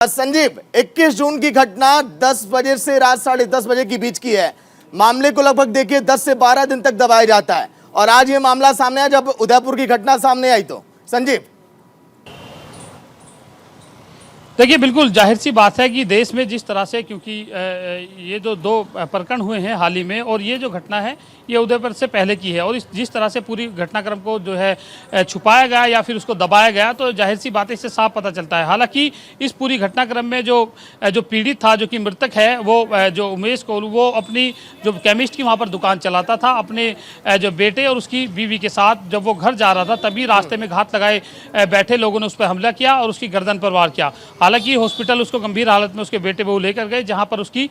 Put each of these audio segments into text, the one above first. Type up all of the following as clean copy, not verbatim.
संजीव, 21 जून की घटना 10 बजे से रात 10:30 बजे के बीच की है। मामले को लगभग देखिए 10 से 12 दिन तक दबाया जाता है और आज ये मामला सामने आया जब उदयपुर की घटना सामने आई। तो संजीव, देखिए बिल्कुल जाहिर सी बात है कि देश में जिस तरह से, क्योंकि ये जो दो प्रकरण हुए हैं हाल ही में और ये जो घटना है ये उदयपुर से पहले की है और जिस तरह से पूरी घटनाक्रम को जो है छुपाया गया या फिर उसको दबाया गया, तो जाहिर सी बात है इससे साफ पता चलता है। हालांकि इस पूरी घटनाक्रम में जो पीड़ित था, जो कि मृतक है, वो जो उमेश कोहलू, वो अपनी जो केमिस्ट की वहाँ पर दुकान चलाता था अपने जो बेटे और उसकी बीवी के साथ। जब वो घर जा रहा था तभी रास्ते में घात लगाए बैठे लोगों ने उस पर हमला किया और उसकी गर्दन पर वार किया। हालांकि हॉस्पिटल उसको गंभीर हालत में उसके बेटे बहू लेकर गए जहां पर उसकी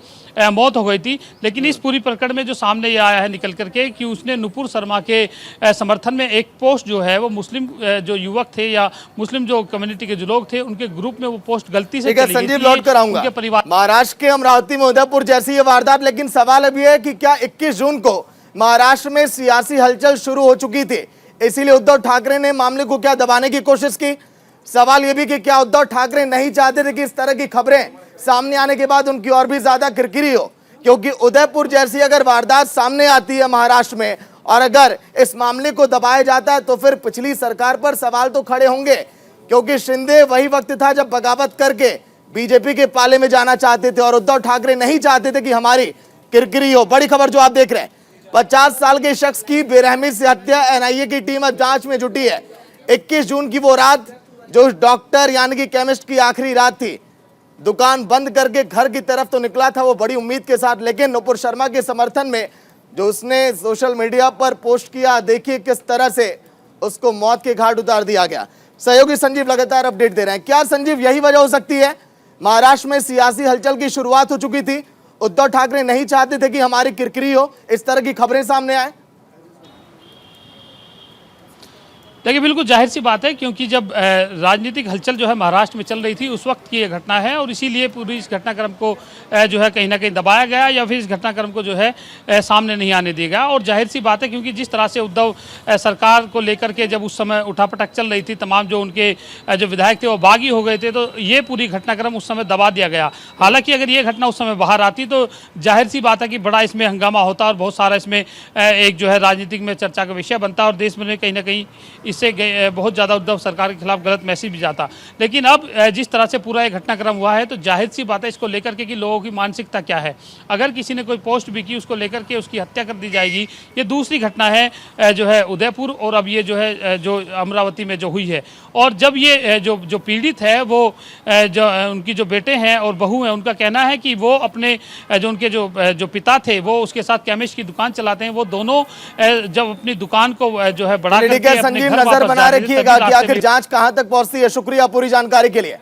मौत हो गई थी। लेकिन इस पूरी प्रकरण में जो सामने ये आया है निकल करके कि उसने नुपुर शर्मा के समर्थन में एक पोस्ट जो है वो मुस्लिम जो युवक थे या मुस्लिम जो कम्युनिटी के जो लोग थे उनके ग्रुप में वो पोस्ट गलती से चली गई। संजीव, लौट कर आऊंगा। उनके परिवार महाराष्ट्र के अमरावती में उदयपुर जैसी ये वारदात, लेकिन सवाल अभी है कि क्या 21 जून को महाराष्ट्र में सियासी हलचल शुरू हो चुकी थी, इसीलिए उद्धव ठाकरे ने मामले को क्या दबाने की कोशिश की? सवाल यह भी कि क्या उद्धव ठाकरे नहीं चाहते थे कि इस तरह की खबरें सामने आने के बाद उनकी और भी ज्यादा किरकिरी हो? क्योंकि उदयपुर जैसी अगर वारदात सामने आती है महाराष्ट्र में और अगर इस मामले को दबाया जाता है तो फिर पिछली सरकार पर सवाल तो खड़े होंगे, क्योंकि शिंदे वही वक्त था जब बगावत करके बीजेपी के पाले में जाना चाहते थे और उद्धव ठाकरे नहीं चाहते थे कि हमारी किरकिरी हो। बड़ी खबर जो आप देख रहे हैं, 50 साल के शख्स की बेरहमी से हत्या, एनआईए की टीम अब जांच में जुटी है। 21 जून की वो रात जो उस डॉक्टर यानी कि केमिस्ट की आखिरी रात थी, दुकान बंद करके घर की तरफ तो निकला था वो बड़ी उम्मीद के साथ, लेकिन नुपुर शर्मा के समर्थन में जो उसने सोशल मीडिया पर पोस्ट किया, देखिए किस तरह से उसको मौत के घाट उतार दिया गया। सहयोगी संजीव लगातार अपडेट दे रहे हैं। क्या संजीव यही वजह हो सकती है? महाराष्ट्र में सियासी हलचल की शुरुआत हो चुकी थी, उद्धव ठाकरे नहीं चाहते थे कि हमारी किरकिरी हो, इस तरह की खबरें सामने आए। देखिए बिल्कुल जाहिर सी बात है, क्योंकि जब राजनीतिक हलचल जो है महाराष्ट्र में चल रही थी उस वक्त की ये घटना है और इसीलिए पूरी इस घटनाक्रम को जो है कहीं ना कहीं दबाया गया या फिर इस घटनाक्रम को जो है सामने नहीं आने दिया गया। और जाहिर सी बात है, क्योंकि जिस तरह से उद्धव सरकार को लेकर के जब उस समय उठापटक चल रही थी, तमाम जो उनके जो विधायक थे वो बागी हो गए थे, तो ये पूरी घटनाक्रम उस समय दबा दिया गया। हालांकि अगर ये घटना उस समय बाहर आती तो जाहिर सी बात है कि बड़ा इसमें हंगामा होता और बहुत सारा इसमें एक जो है राजनीतिक में चर्चा का विषय बनता और देश में कहीं ना कहीं इससे बहुत ज़्यादा उद्धव सरकार के खिलाफ गलत मैसेज भी जाता। लेकिन अब जिस तरह से पूरा ये घटनाक्रम हुआ है तो जाहिर सी बात है इसको लेकर के कि लोगों की मानसिकता क्या है। अगर किसी ने कोई पोस्ट भी की उसको लेकर के उसकी हत्या कर दी जाएगी। ये दूसरी घटना है जो है उदयपुर और अब ये जो है जो अमरावती में जो हुई है। और जब ये जो पीड़ित है वो जो उनकी जो बेटे हैं और बहू हैं, उनका कहना है कि वो अपने जो उनके जो पिता थे वो उसके साथ केमिस्ट की दुकान चलाते हैं, वो दोनों जब अपनी दुकान को जो है बढ़ा करके संजीव नजर बना रखिएगा कि आखिर जांच कहां तक पहुंचती है। शुक्रिया पूरी जानकारी के लिए।